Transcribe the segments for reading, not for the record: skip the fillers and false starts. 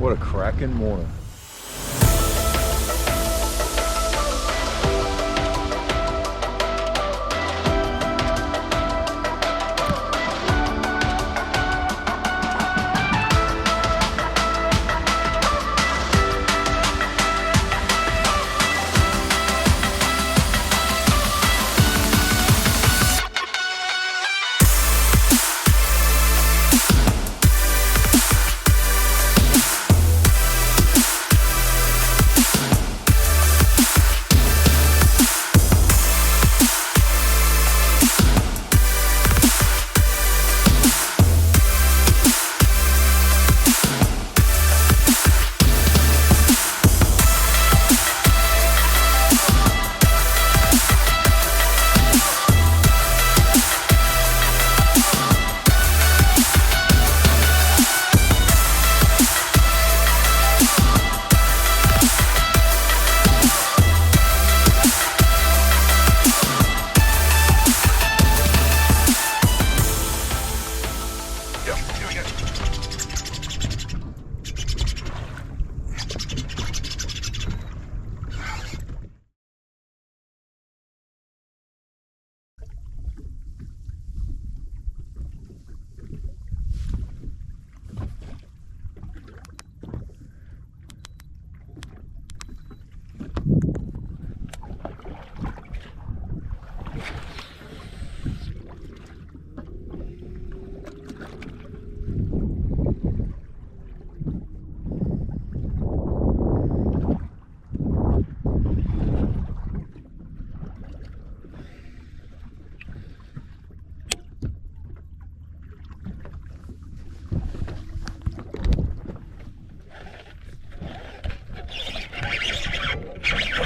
What a cracking morning.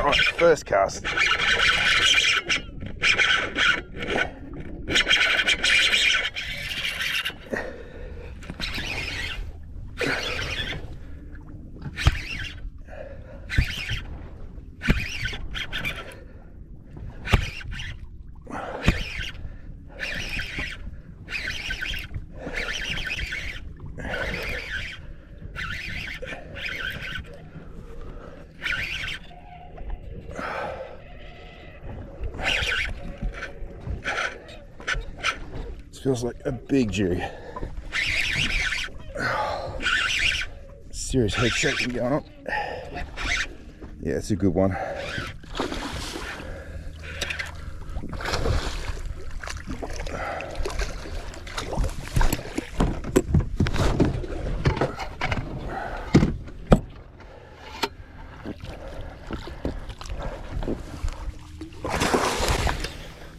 Alright, first cast. Feels like a big Jew. Serious head shaking going on. Yeah, it's a good one.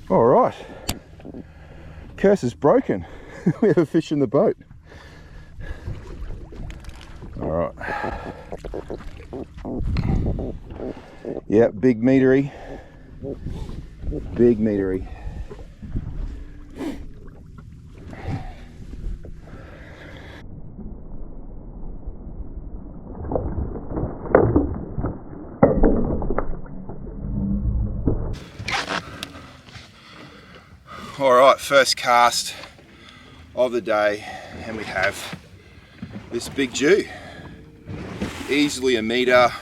All right. Curse is broken. We have a fish in the boat. All right. Yeah, big meatery. Big meatery. All right, first cast of the day, and we have this big Jew. Easily a metre.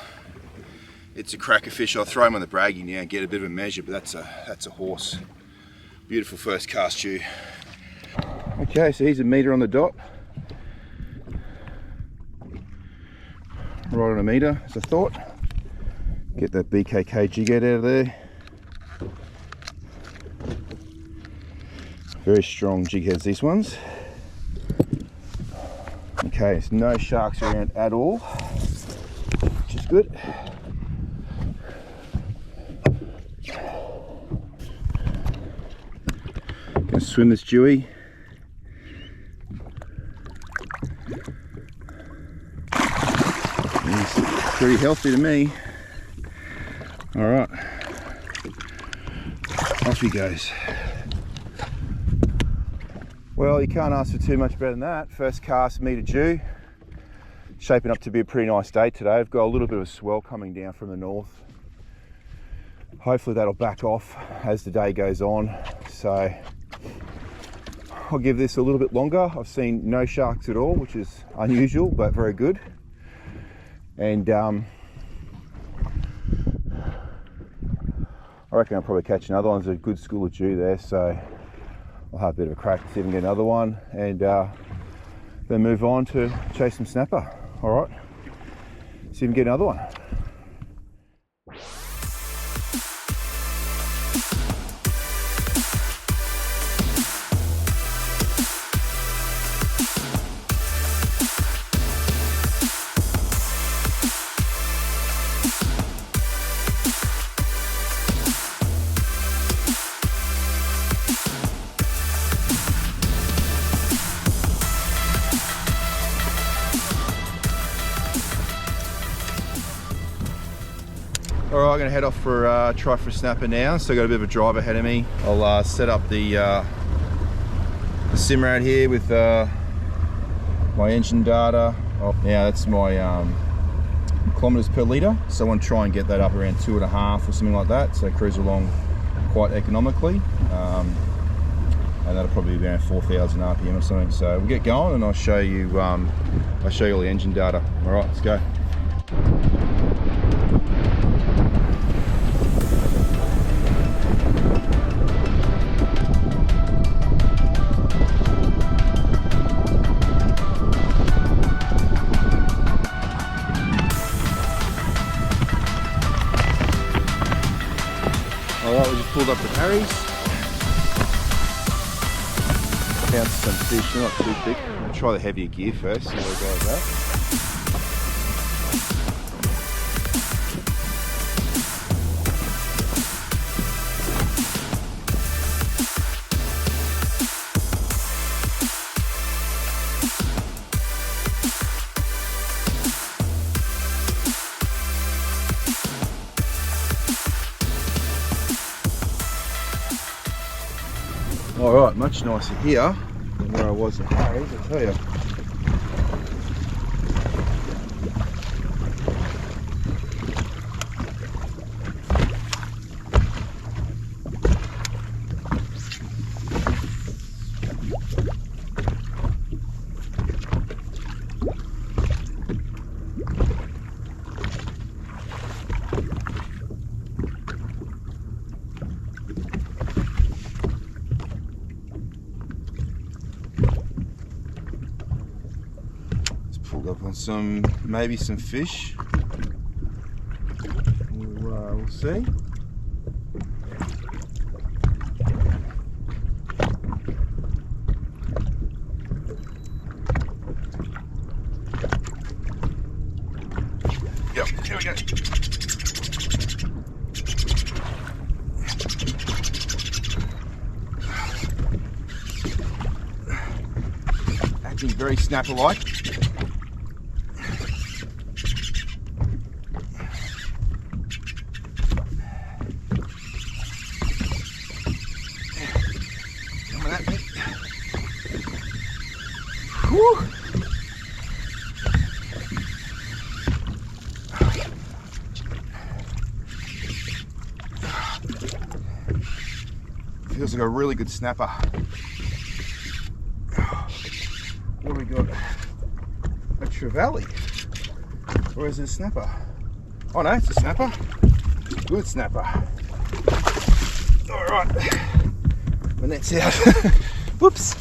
It's a cracker fish. I'll throw him on the braggy now and get a bit of a measure, but that's a horse. Beautiful first cast Jew. Okay, so he's a metre on the dot. Right on a metre, as I thought. Get that BKK jighead out of there. Very strong jig heads, these ones. Okay, there's no sharks around at all, which is good. Gonna swim this Jewy. He's pretty healthy to me. All right, off he goes. Well, you can't ask for too much better than that. First cast, meter Jew. Shaping up to be a pretty nice day today. I've got a little bit of a swell coming down from the north. Hopefully that'll back off as the day goes on. So I'll give this a little bit longer. I've seen no sharks at all, which is unusual, but very good. And I reckon I'll probably catch another one. There's a good school of Jew there, so I'll have a bit of a crack to see if I can get another one, and then move on to chase some snapper. All right, see if we can get another one. Alright, I'm going to head off for try for a snapper now. So I've got a bit of a drive ahead of me. I'll set up the sim rad here with my engine data. Now that's my kilometers per litre. So I want to try and get that up around 2.5 or something like that. So cruise along quite economically. And that'll probably be around 4,000 RPM or something. So we'll get going and I'll show you all the engine data. Alright, let's go. Alright, we just pulled up the Harry's. Found some fish, not too thick. I'll try the heavier gear first, see how it goes with that. Alright, much nicer here than where I was at Harry's, I tell you. Pulled up on maybe some fish. We'll see. Yep, here we go. Acting very snapper-like. Whew. Feels like a really good snapper. What do we got? A trevally? Or is it a snapper? Oh no, it's a snapper. Good snapper. Alright. My net's out. Whoops.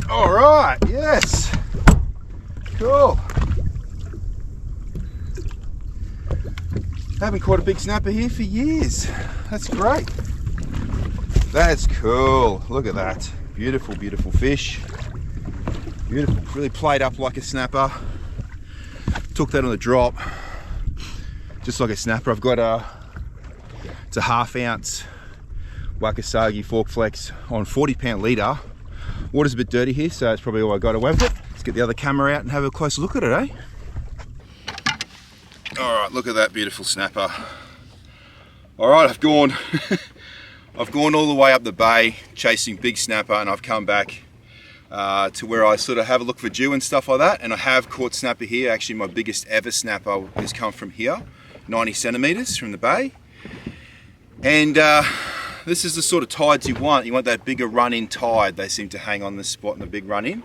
Alright, yes. Cool. Haven't caught a big snapper here for years. That's great. That's cool. Look at that. Beautiful, beautiful fish. Beautiful. Really played up like a snapper. Took that on the drop. Just like a snapper. I've got it's a 1/2 ounce wakasagi fork flex on 40-pound leader. Water's a bit dirty here, so it's probably all I got away with it. Let's get the other camera out and have a closer look at it, eh? Alright, look at that beautiful snapper. Alright, I've gone all the way up the bay chasing big snapper, and I've come back to where I sort of have a look for Jew and stuff like that, and I have caught snapper here. Actually, my biggest ever snapper has come from here, 90 centimeters from the bay. And this is the sort of tides you want. You want that bigger run-in tide. They seem to hang on this spot in the big run-in.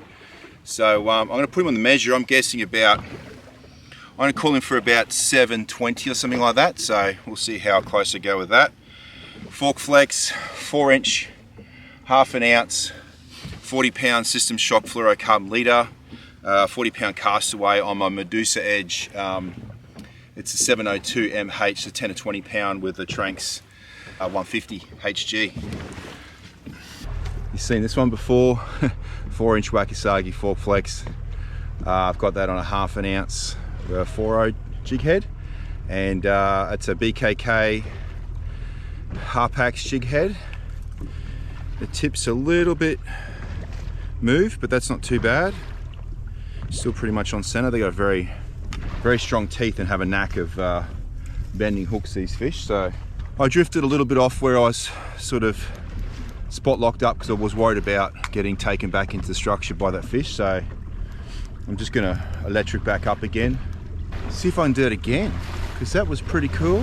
So I'm going to put him on the measure. I'm guessing about, I'm going to call him for about 720 or something like that. So we'll see how close I go with that. Fork flex, 4-inch, half an ounce, 40-pound system shock fluorocarbon leader, 40-pound castaway on my Medusa Edge. It's a 702 mH, so 10 to 20 pound with the Tranks 150 HG. You've seen this one before, 4-inch wakasagi fork flex. I've got that on a half an ounce 4.0 jig head, and it's a BKK harpax jig head. The tip's a little bit moved, but that's not too bad. Still pretty much on center. They got very strong teeth and have a knack of bending hooks, these fish. So I drifted a little bit off where I was sort of spot locked up because I was worried about getting taken back into the structure by that fish. So I'm just gonna electric back up again, see if I can do it again, because that was pretty cool.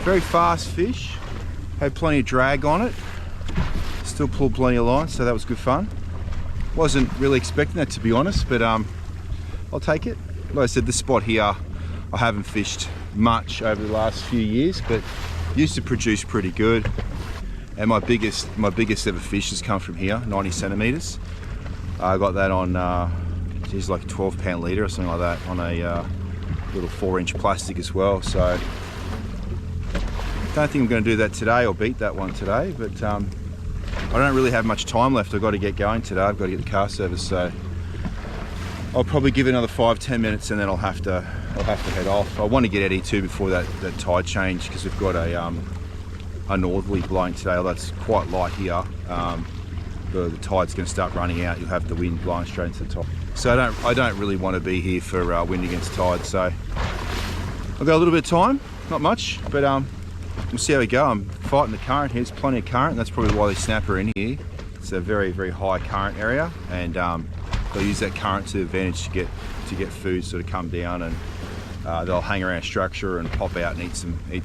Very fast fish, had plenty of drag on it, still pulled plenty of line, so that was good fun. Wasn't really expecting that, to be honest, but I'll take it. Like I said, this spot here I haven't fished much over the last few years, but used to produce pretty good. And my biggest ever fish has come from here, 90 centimeters. I got that on geez, like a 12-pound leader or something like that, on a little 4-inch plastic as well. So don't think I'm going to do that today or beat that one today, but I don't really have much time left. I've got to get going today. I've got to get the car serviced, so I'll probably give it another 5-10 minutes and then I'll have to head off. I want to get Eddie too before that tide change, because we've got a northerly blowing today. Although it's quite light here. The tide's going to start running out. You'll have the wind blowing straight into the top. So I don't really want to be here for wind against tide. So I've got a little bit of time, not much, but we'll see how we go. I'm fighting the current here. There's plenty of current, and that's probably why they snap her in here. It's a very high current area, and they'll use that current to advantage to get food sort of come down, and they'll hang around a structure and pop out and eat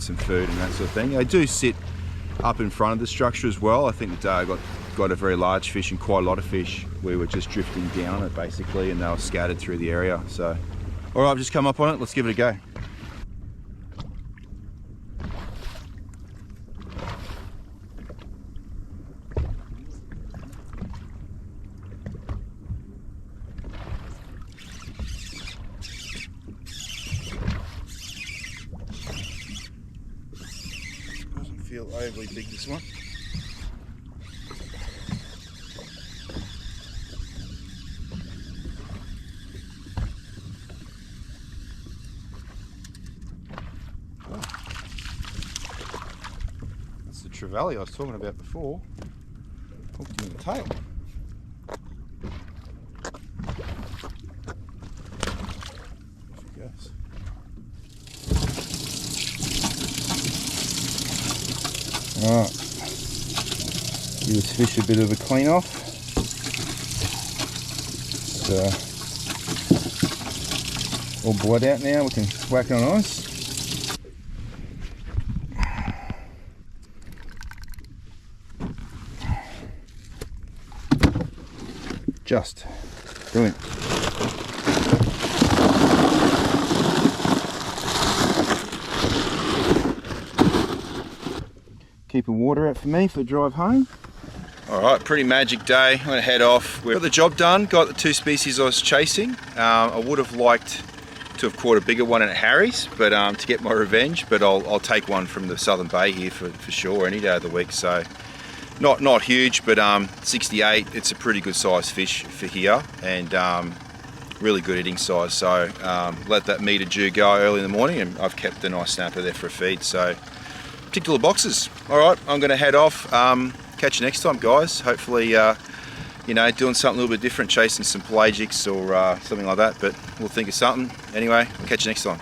some food and that sort of thing. They do sit up in front of the structure as well. I think the day I got a very large fish and quite a lot of fish. We were just drifting down it basically, and they were scattered through the area. So, all right, I've just come up on it. Let's give it a go. Doesn't feel overly big, this one. Trevally I was talking about before, hooked in the tail. Off he goes. Alright, give this fish a bit of a clean off. It's all blood out now, we can whack it on ice. Just doing it. Keeping water out for me for the drive home. Alright, pretty magic day. I'm going to head off. We've got the job done, got the 2 species I was chasing. I would have liked to have caught a bigger one at Harry's, but to get my revenge, but I'll take one from the Southern Bay here for sure any day of the week. So not huge, but 68, it's a pretty good size fish for here, and really good eating size. So let that meter Jew go early in the morning, and I've kept a nice snapper there for a feed. So ticked all the boxes. All right, I'm going to head off. Catch you next time, guys. Hopefully, you know, doing something a little bit different, chasing some pelagics or something like that. But we'll think of something. Anyway, I'll catch you next time.